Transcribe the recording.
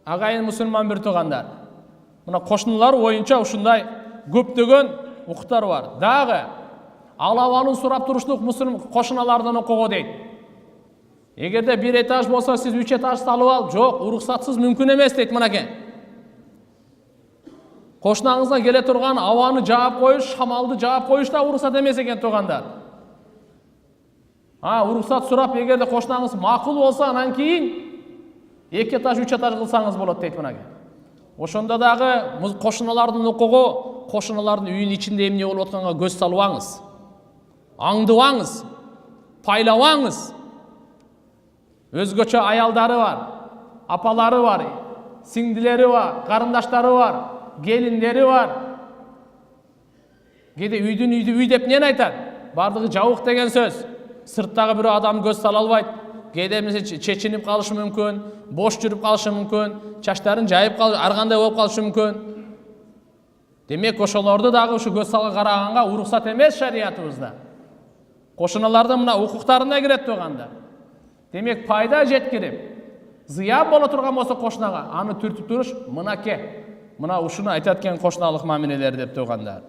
Агайын мусульман бир туугандар, мына кошуналар боюнча ушундай көптөгөн укуктар бар. Дагы алабанын сурап туруштук мусульман кошуналардан окуго дейт. Эгерде бир этаж болсо, сиз 3 этаж салып ал, жок, уруксатсыз мүмкүн эмес дейт мынакей. Кошунаңызга келе турган абаны жаап коюш, шамалды жаап коюш да уруксат эмес экен туугандар. Уруксат сурап, эгерде кошунаңыз макул болсо, анан кийин 2 этаж, 3 этаж кылсаңыз болот дейт мынакей. Ошондо дагы кошуналардын окуго, кошуналардын үйүнүн ичинде эмне болуп атканга көз салбаңыз. Аңдыбаңыз, пайлабаңыз. Өзгөчө аялдары бар, апалары бар, сиңдилери бар, карындаштары бар, келиндери бар. Кээде үйдүн үй деп эмнени айтат? Бардыгы жабык деген сөз. Сырттагы бир адам көз сала албайт. Кээде чечинип калышы мүмкүн, бош жүрүп калышы мүмкүн, чачтарын жайып калышы, ар кандай болуп калышы мүмкүн. Демек, ошолорду дагы ушу көз сала караганга уруксат эмес шариятыбызда. Кошуналардын мына укуктарына кирет туугандар. Демек, пайда жеткирип, зыян боло турган болсо кошунага, аны түртүп туруш мынакей. Мына ушуну айтат экен кошуналык мамилелер деп туугандар.